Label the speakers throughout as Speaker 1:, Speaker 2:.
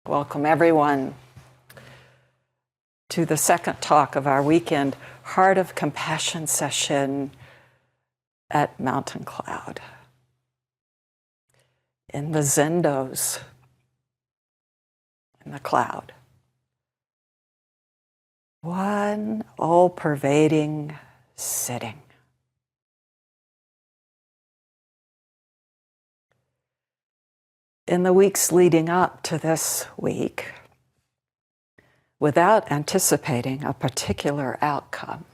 Speaker 1: Welcome everyone to the second talk of our weekend Heart of Compassion session at Mountain Cloud in the Zendos in the cloud. One all-pervading sitting. In the weeks leading up to this week, without anticipating a particular outcome,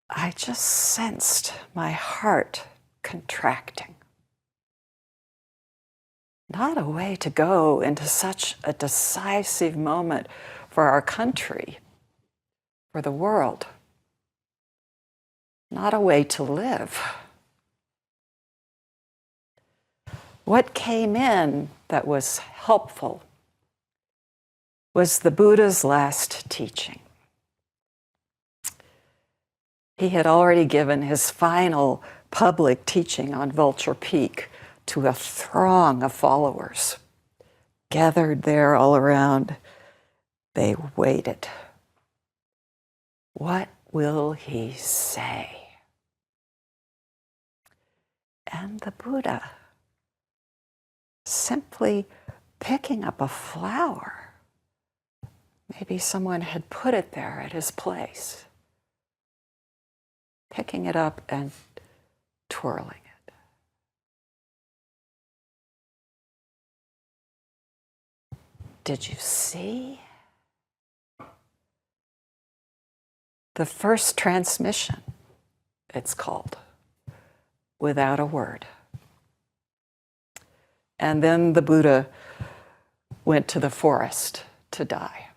Speaker 1: I just sensed my heart contracting. Not a way to go into such a decisive moment for our country, for the world. Not a way to live. What came in that was helpful was the Buddha's last teaching. He had already given his final public teaching on Vulture Peak to a throng of followers. Gathered there all around, they waited. What will he say? And the Buddha, simply picking up a flower, maybe someone had put it there at his place, picking it up and twirling it. Did you see? The first transmission, it's called, without a word. And then the Buddha went to the forest to die.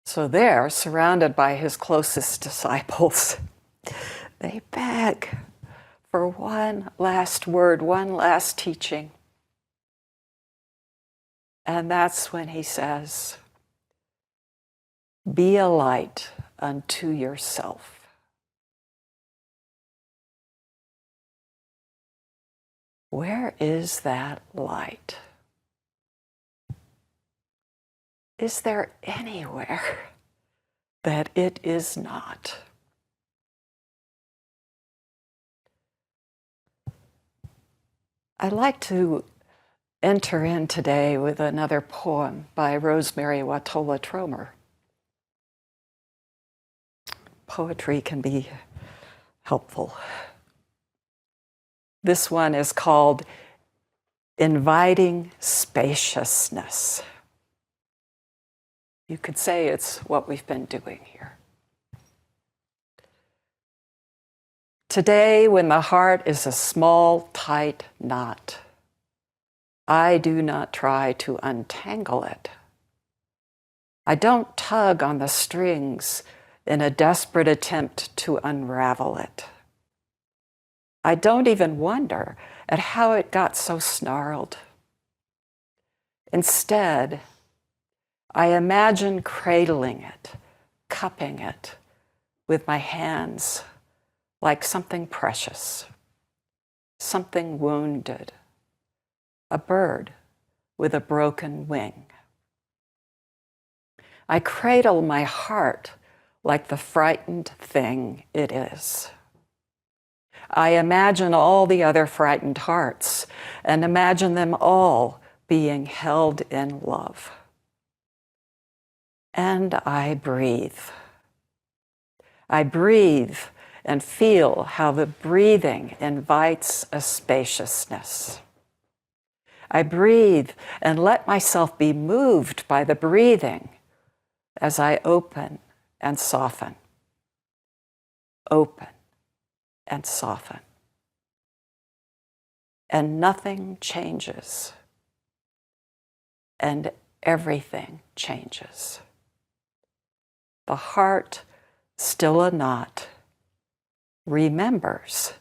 Speaker 1: So there, surrounded by his closest disciples, they beg for one last word, one last teaching. And that's when he says, "Be a light unto yourself." Where is that light? Is there anywhere that it is not? I'd like to enter in today with another poem by Rosemary Watola Tromer. Poetry can be helpful. This one is called Inviting Spaciousness. You could say it's what we've been doing here. Today, when the heart is a small, tight knot, I do not try to untangle it. I don't tug on the strings in a desperate attempt to unravel it. I don't even wonder at how it got so snarled. Instead, I imagine cradling it, cupping it with my hands like something precious, something wounded, a bird with a broken wing. I cradle my heart like the frightened thing it is. I imagine all the other frightened hearts and imagine them all being held in love. And I breathe. I breathe and feel how the breathing invites a spaciousness. I breathe and let myself be moved by the breathing as I open and soften. Open and soften. And nothing changes. And everything changes. The heart, still a knot, remembers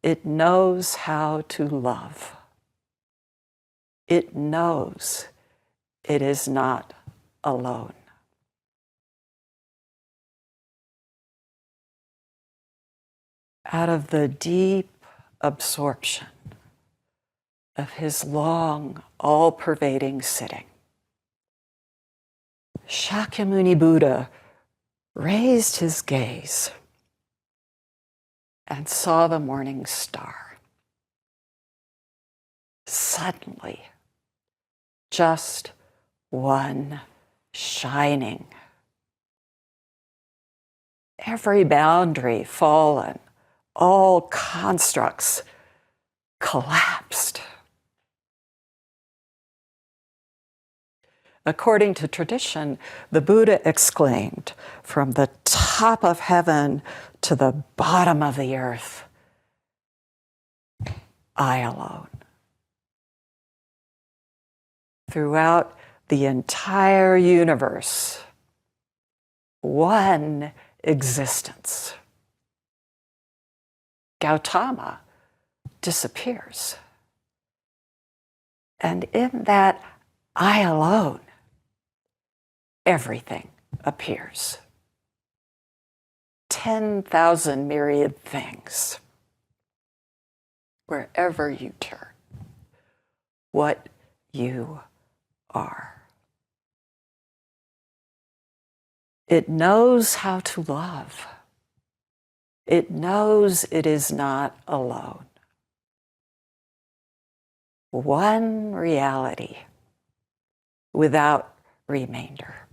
Speaker 1: it knows how to love. It knows it is not alone. Out of the deep absorption of his long, all-pervading sitting, Shakyamuni Buddha raised his gaze and saw the morning star. Suddenly, just one shining. Every boundary fallen, all constructs collapsed. According to tradition, the Buddha exclaimed, "From the top of heaven to the bottom of the earth, I alone." Throughout the entire universe, one existence. Gautama disappears. And in that I alone, everything appears. 10,000 myriad things. Wherever you turn, what you are. It knows how to love. It knows it is not alone. One reality without remainder.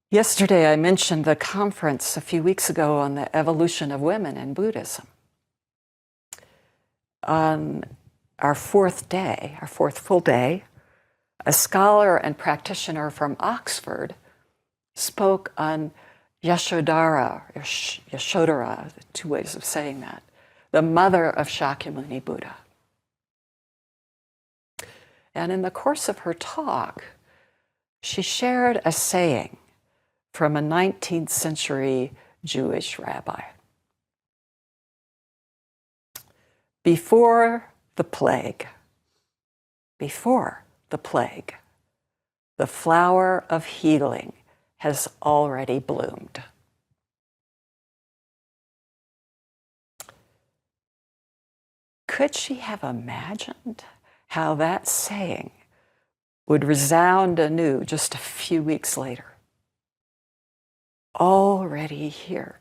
Speaker 1: Yesterday, I mentioned the conference a few weeks ago on the evolution of women in Buddhism. On our fourth full day, a scholar and practitioner from Oxford spoke on Yashodhara, two ways of saying that, the mother of Shakyamuni Buddha. And in the course of her talk, she shared a saying from a 19th century Jewish rabbi. Before the plague, the flower of healing has already bloomed. Could she have imagined how that saying would resound anew just a few weeks later? Already here.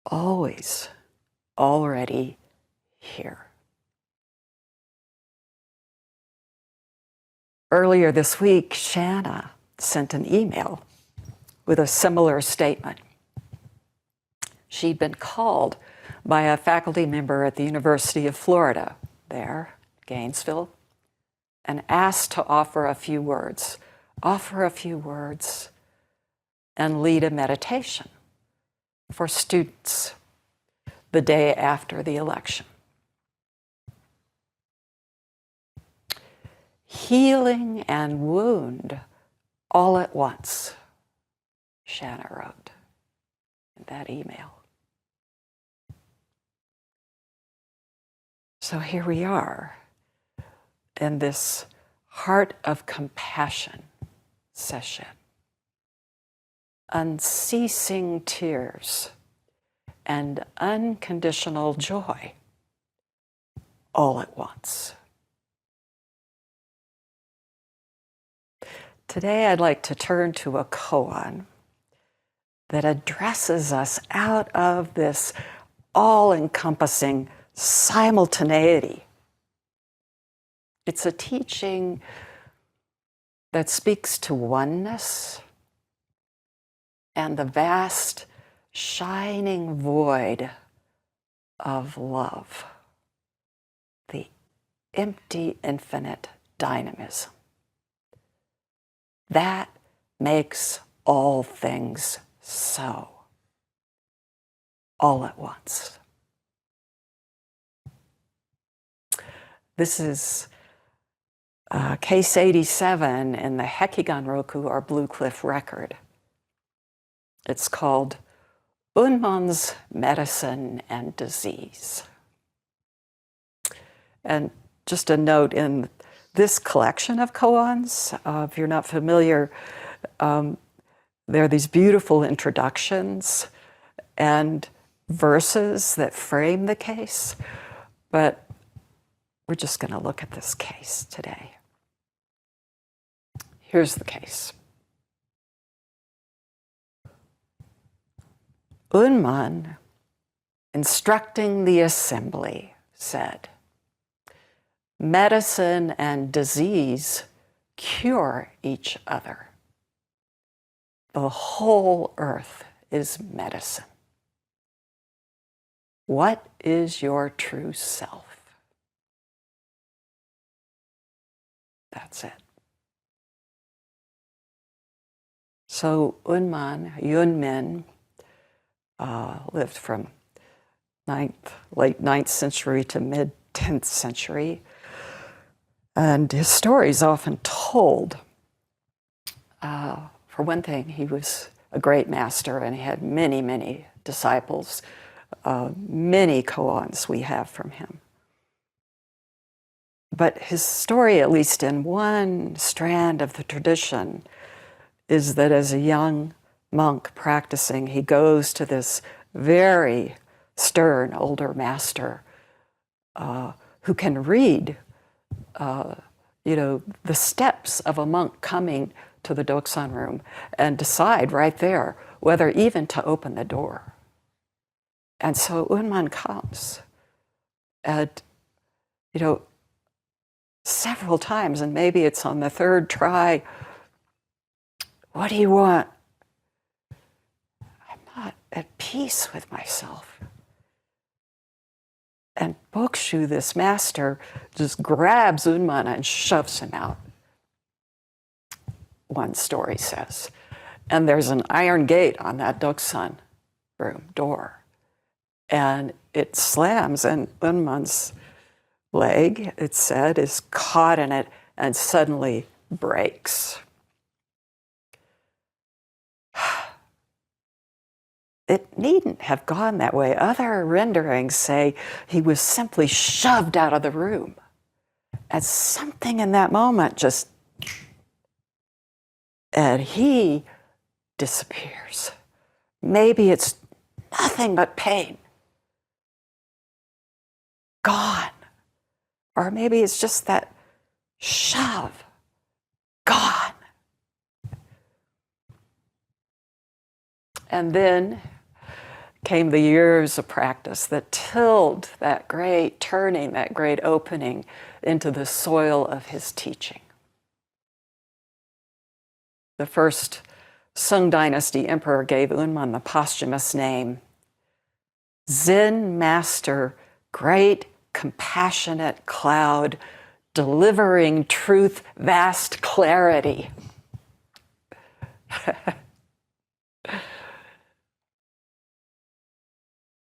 Speaker 1: Always already here. Earlier this week, Shanna sent an email with a similar statement. She'd been called by a faculty member at the University of Florida, there, Gainesville, and asked to offer a few words and lead a meditation for students the day after the election. Healing and wound all at once, Shanna wrote in that email. So here we are in this Heart of Compassion session. Unceasing tears and unconditional joy all at once. Today I'd like to turn to a koan that addresses us out of this all-encompassing simultaneity. It's a teaching that speaks to oneness and the vast, shining void of love, the empty, infinite dynamism. That makes all things so, all at once. This is case 87 in the Hekigan-roku, or Blue Cliff record. It's called Unmon's Medicine and Disease. And just a note, in this collection of koans, if you're not familiar, there are these beautiful introductions and verses that frame the case, but we're just going to look at this case today. Here's the case. Unman, instructing the assembly, said, "Medicine and disease cure each other. The whole earth is medicine. What is your true self?" That's it. So Yunmen, lived from late 9th century to mid 10th century. And his story is often told. For one thing, he was a great master and he had many, many disciples, many koans we have from him. But his story, at least in one strand of the tradition, is that as a young monk practicing, he goes to this very stern older master who can read, the steps of a monk coming to the Doksan room and decide right there whether even to open the door. And so Unman comes, and several times, and maybe it's on the third try. "What do you want?" "I'm not at peace with myself." And Bokshu, this master, just grabs Unman and shoves him out, one story says. And there's an iron gate on that Doksan room door. And it slams, and Unman's leg, it said, is caught in it and suddenly breaks. It needn't have gone that way. Other renderings say he was simply shoved out of the room. And something in that moment just, and he disappears. Maybe it's nothing but pain. Gone. Or maybe it's just that shove. Gone. And then came the years of practice that tilled that great turning, that great opening into the soil of his teaching. The first Sung Dynasty emperor gave Unman the posthumous name, Zen Master, Great Compassionate Cloud, Delivering Truth, Vast Clarity.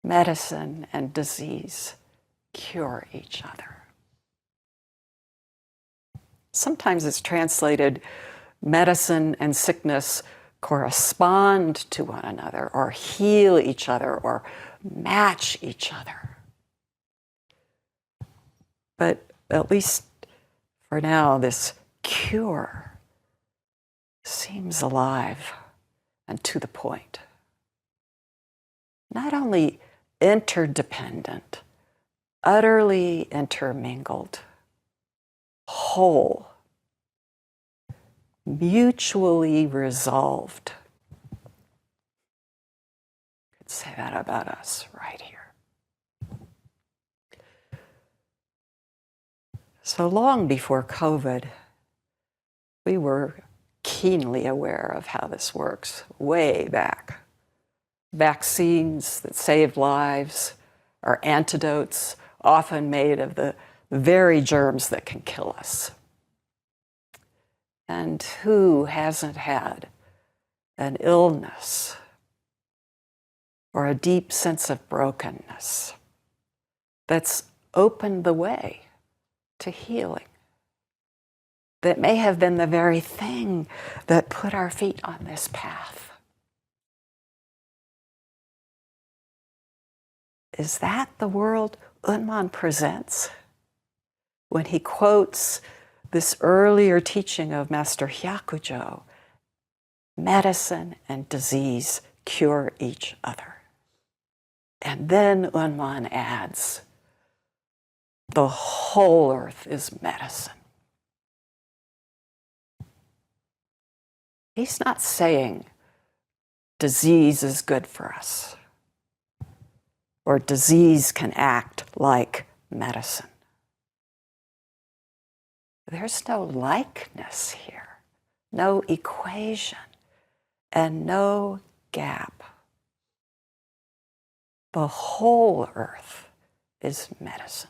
Speaker 1: Medicine and disease cure each other. Sometimes it's translated, medicine and sickness correspond to one another, or heal each other, or match each other. But at least for now, this cure seems alive and to the point. Not only interdependent, utterly intermingled, whole, mutually resolved. Could say that about us right here. So long before COVID, we were keenly aware of how this works, way back. Vaccines that save lives are antidotes, often made of the very germs that can kill us. And who hasn't had an illness or a deep sense of brokenness that's opened the way to healing, that may have been the very thing that put our feet on this path? Is that the world Unman presents when he quotes this earlier teaching of Master Hyakujo medicine and disease cure each other. And then Unman adds, the whole earth is medicine. He's not saying disease is good for us, or disease can act like medicine. There's no likeness here, no equation, and no gap. The whole earth is medicine.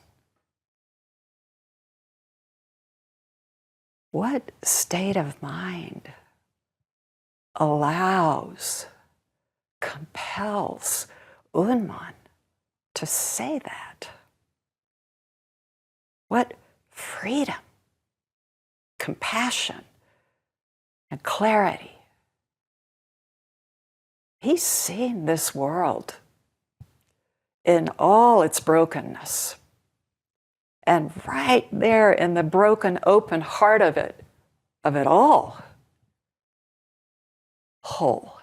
Speaker 1: What state of mind allows, compels Unman to say that? What freedom, compassion, and clarity. He's seen this world in all its brokenness. And right there in the broken, open heart of it all, whole.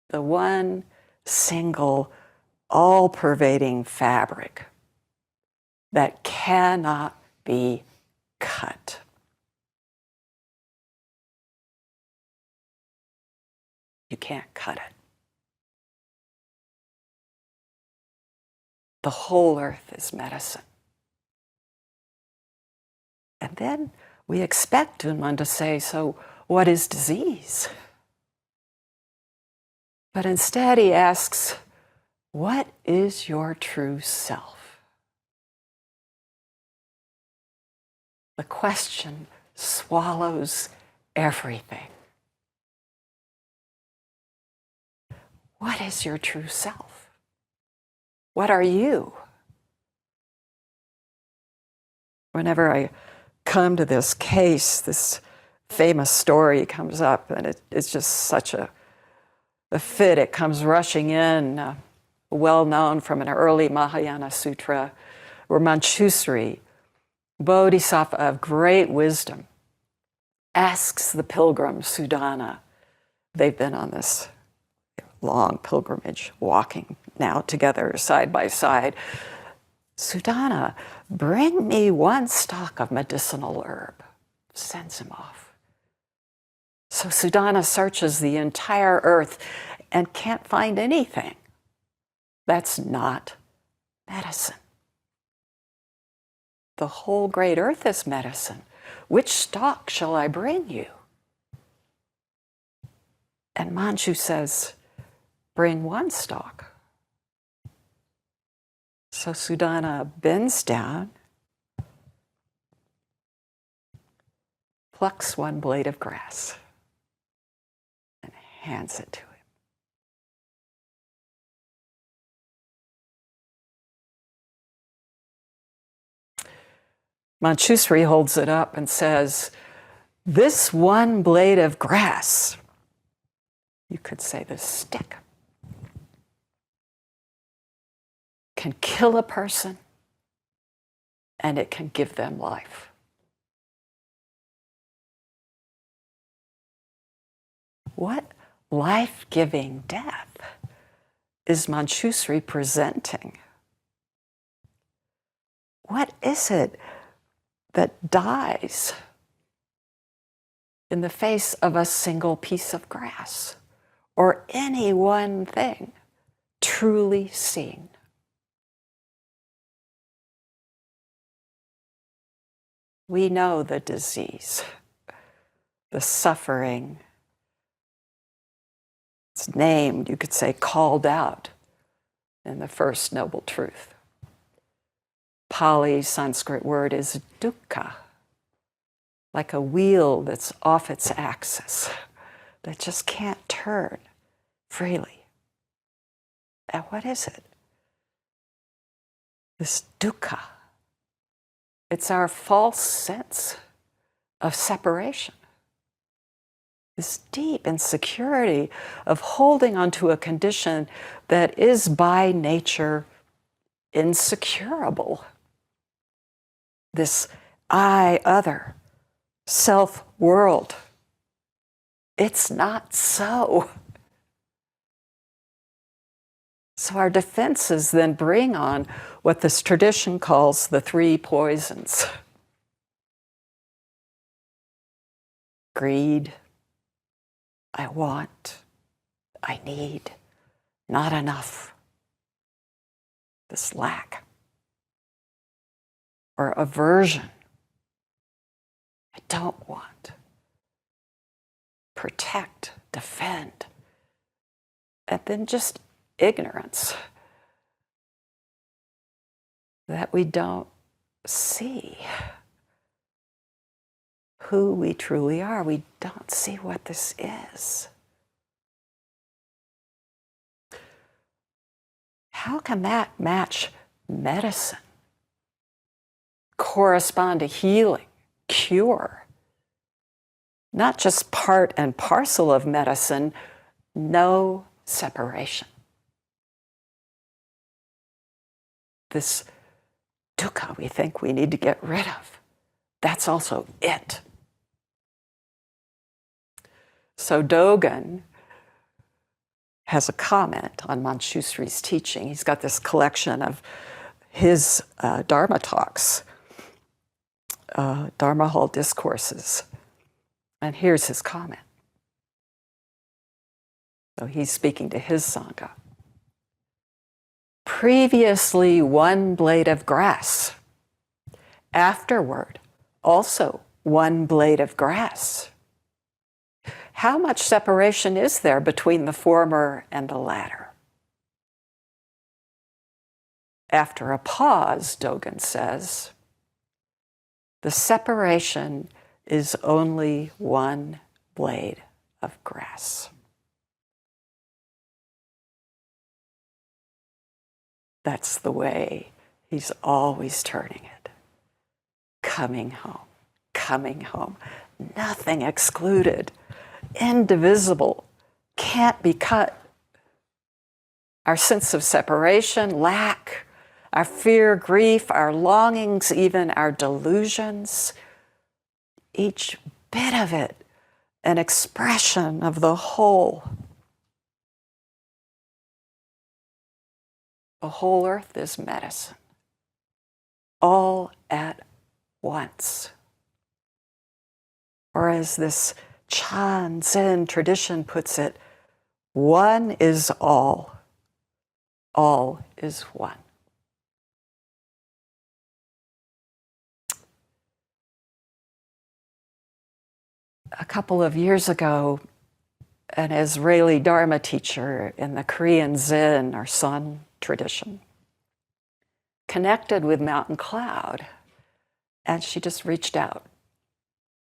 Speaker 1: The one single, all-pervading fabric that cannot be cut. You can't cut it. The whole earth is medicine. And then we expect Unman to say, so what is disease? But instead he asks, what is your true self? The question swallows everything. What is your true self? What are you? Whenever I come to this case, this famous story comes up, and it's just such a fit. It comes rushing in, well known from an early Mahayana sutra, where Manjushri, bodhisattva of great wisdom, asks the pilgrim Sudana. They've been on this long pilgrimage, walking now together side by side. Sudana, bring me one stalk of medicinal herb. Sends him off. So Sudana searches the entire earth and can't find anything. That's not medicine. The whole great earth is medicine. Which stalk shall I bring you? And Manju says, bring one stalk. So Sudana bends down, plucks one blade of grass, and hands it to him. Manjushri holds it up and says, this one blade of grass, you could say this stick, can kill a person and it can give them life. What life-giving death is Manjushri presenting? What is it that dies in the face of a single piece of grass or any one thing truly seen? We know the disease, the suffering. It's named, you could say, called out in the first noble truth. Pali Sanskrit word is dukkha, like a wheel that's off its axis, that just can't turn freely. And what is it? This dukkha. It's our false sense of separation. This deep insecurity of holding onto a condition that is by nature insecurable. This I, other, self-world It's not so. So our defenses then bring on what this tradition calls the three poisons. Greed, I want, I need, not enough. This lack. Or aversion, I don't want. Protect, defend. And then just ignorance that we don't see who we truly are. We don't see what this is. How can that match medicine? Correspond to healing, cure? Not just part and parcel of medicine, no separation. This dukkha we think we need to get rid of, that's also it. So Dogen has a comment on Manjushri's teaching. He's got this collection of his Dharma talks, Dharma Hall discourses. And here's his comment. So he's speaking to his Sangha. Previously one blade of grass. Afterward, also one blade of grass. How much separation is there between the former and the latter? After a pause, Dogen says, the separation is only one blade of grass. That's the way he's always turning it. Coming home, nothing excluded, indivisible, can't be cut. Our sense of separation, lack, our fear, grief, our longings, even our delusions, each bit of it an expression of the whole. The whole earth is medicine, all at once. Or as this Chan Zen tradition puts it, one is all is one. A couple of years ago, an Israeli Dharma teacher in the Korean Zen or Sun tradition connected with Mountain Cloud, and she just reached out.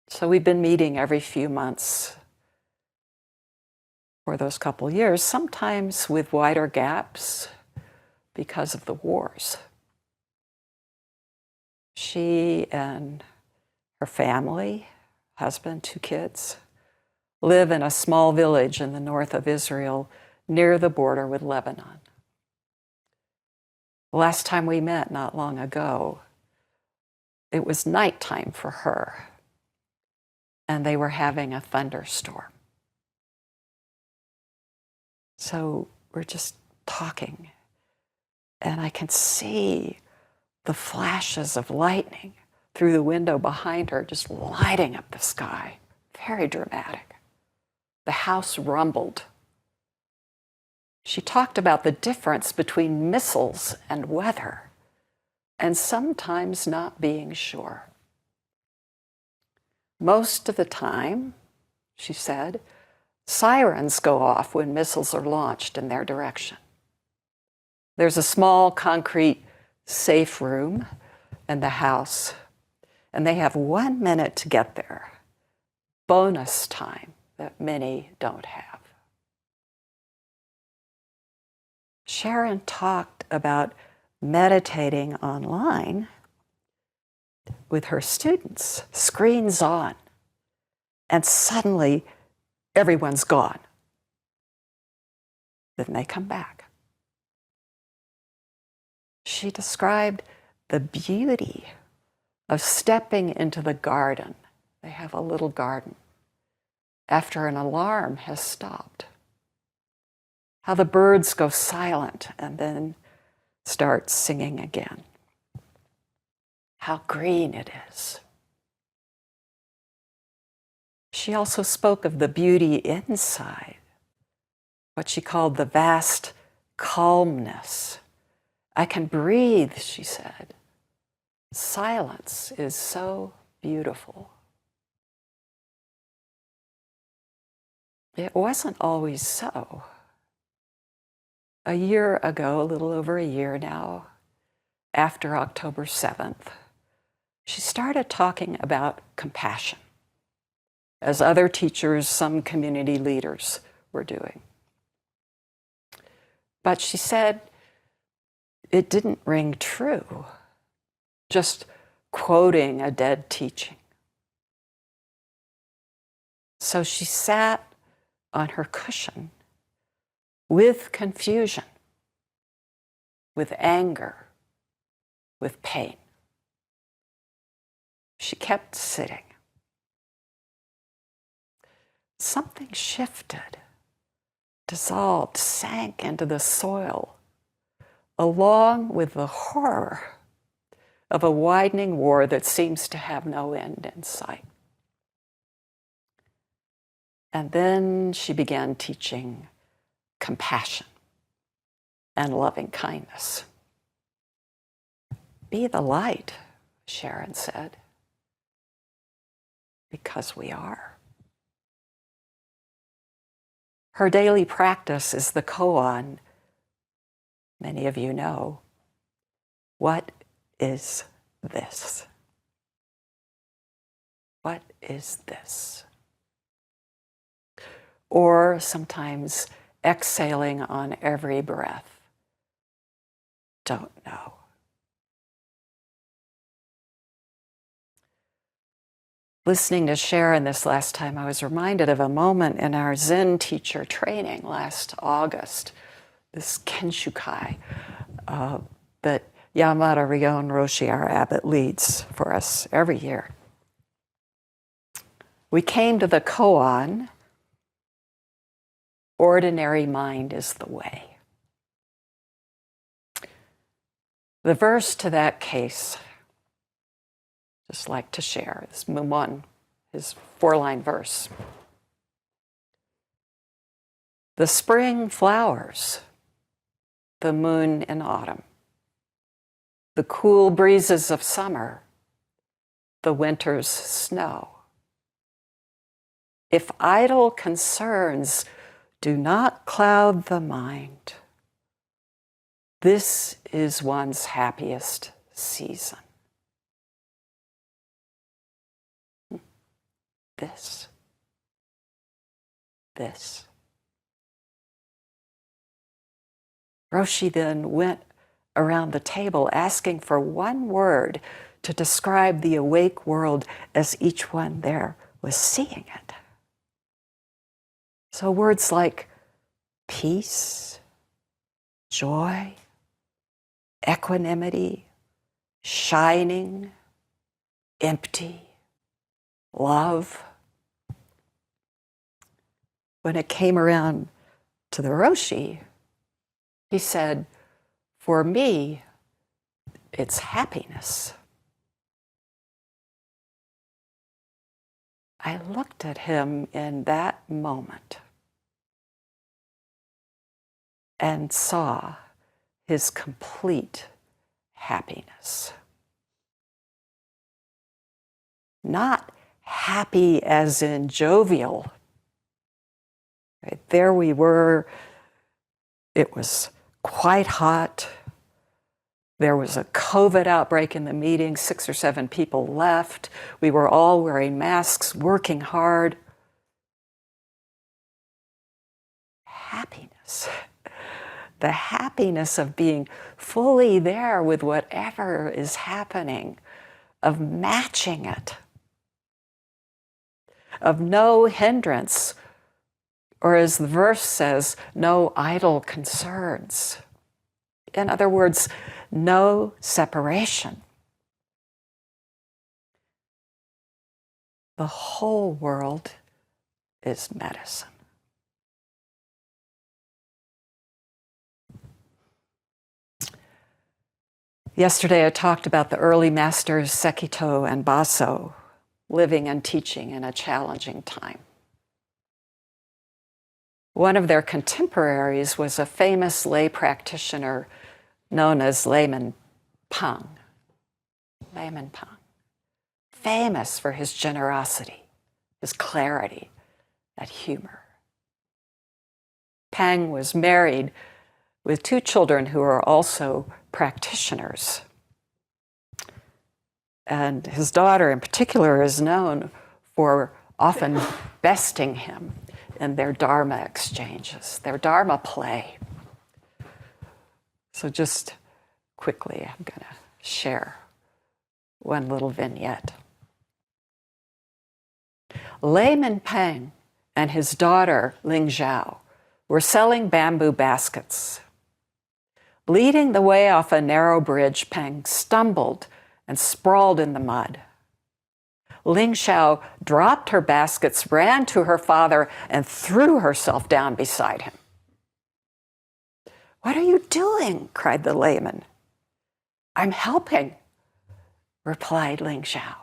Speaker 1: So we've been meeting every few months for those couple years, sometimes with wider gaps because of the wars. She and her family, husband, 2 kids, live in a small village in the north of Israel near the border with Lebanon. The last time we met, not long ago, it was nighttime for her, and they were having a thunderstorm. So we're just talking, and I can see the flashes of lightning through the window behind her, just lighting up the sky. Very dramatic. The house rumbled. She talked about the difference between missiles and weather, and sometimes not being sure. Most of the time, she said, sirens go off when missiles are launched in their direction. There's a small concrete safe room in the house, and they have 1 minute to get there. Bonus time that many don't have. Sharon talked about meditating online with her students, screens on, and suddenly everyone's gone. Then they come back. She described the beauty of stepping into the garden. They have a little garden. after an alarm has stopped. How the birds go silent and then start singing again. How green it is. She also spoke of the beauty inside, what she called the vast calmness. I can breathe, she said. Silence is so beautiful. It wasn't always so. A year ago, a little over a year now, after October 7th, she started talking about compassion, as other teachers, some community leaders were doing. But she said it didn't ring true, just quoting a dead teaching. So she sat on her cushion with confusion, with anger, with pain. She kept sitting. Something shifted, dissolved, sank into the soil, along with the horror of a widening war that seems to have no end in sight. And then she began teaching compassion and loving kindness. Be the light, Sharon said, because we are. Her daily practice is the koan. Many of you know. What is this? What is this? Or sometimes exhaling on every breath. Don't know. Listening to Sharon this last time, I was reminded of a moment in our Zen teacher training last August, this Kenshukai that Yamada Ryon Roshi, our abbot, leads for us every year. We came to the koan, ordinary mind is the way. The verse to that case, just like to share, is Mumon, his 4-line verse. The spring flowers, the moon in autumn, the cool breezes of summer, the winter's snow. If idle concerns do not cloud the mind, this is one's happiest season. This. Roshi then went around the table asking for one word to describe the awake world as each one there was seeing it. So words like peace, joy, equanimity, shining, empty, love. When it came around to the Roshi, he said, for me, it's happiness. I looked at him in that moment and saw his complete happiness. Not happy as in jovial. Right? There we were. It was quite hot. There was a COVID outbreak in the meeting. 6 or 7 people left. We were all wearing masks, working hard. Happiness. The happiness of being fully there with whatever is happening, of matching it, of no hindrance, or as the verse says, no idle concerns. In other words, no separation. The whole world is medicine. Yesterday, I talked about the early masters Sekito and Baso living and teaching in a challenging time. One of their contemporaries was a famous lay practitioner known as Layman Pang. Layman Pang, famous for his generosity, his clarity, and humor. Pang was married with 2 children who are also practitioners. And his daughter in particular is known for often besting him in their Dharma exchanges, their Dharma play. So just quickly, I'm going to share one little vignette. Layman Pang and his daughter Ling Zhao were selling bamboo baskets. Leading the way off a narrow bridge, Pang stumbled and sprawled in the mud. Ling Zhao dropped her baskets, ran to her father, and threw herself down beside him. "What are you doing?" cried the layman. "I'm helping," replied Ling Zhao.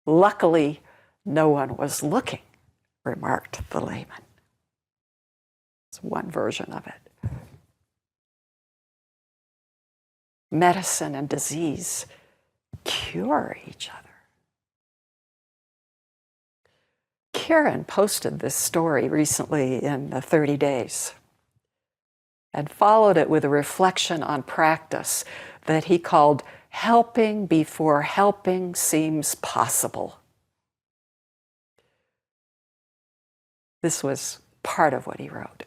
Speaker 1: "Luckily, no one was looking," remarked the layman. It's one version of it. Medicine and disease cure each other. Kieran posted this story recently in the 30 Days and followed it with a reflection on practice that he called helping before helping seems possible. This was part of what he wrote.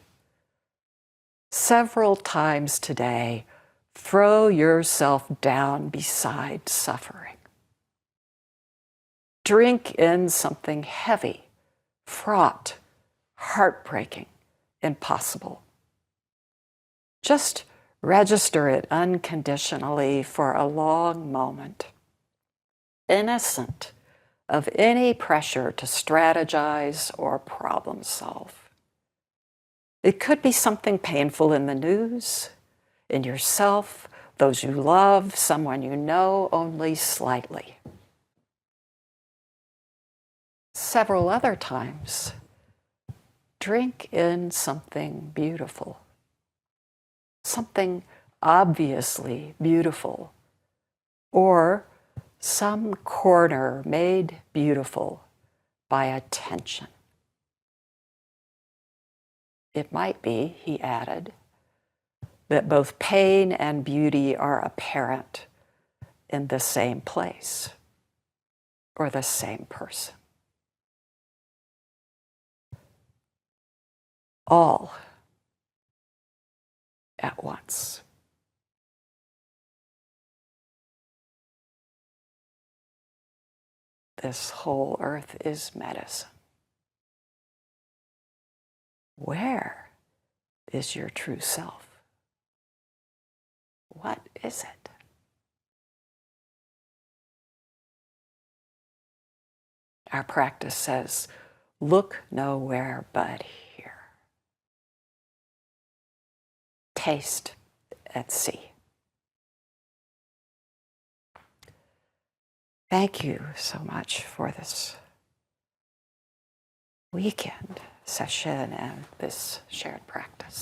Speaker 1: Several times today, throw yourself down beside suffering. Drink in something heavy, fraught, heartbreaking, impossible. Just register it unconditionally for a long moment, innocent of any pressure to strategize or problem solve. It could be something painful in the news, in yourself, those you love, someone you know only slightly. Several other times, drink in something beautiful, something obviously beautiful, or some corner made beautiful by attention. It might be, he added, that both pain and beauty are apparent in the same place or the same person. All at once. This whole earth is medicine. Where is your true self? What is it? Our practice says, look nowhere but here. Taste and see. Thank you so much for this weekend session and this shared practice.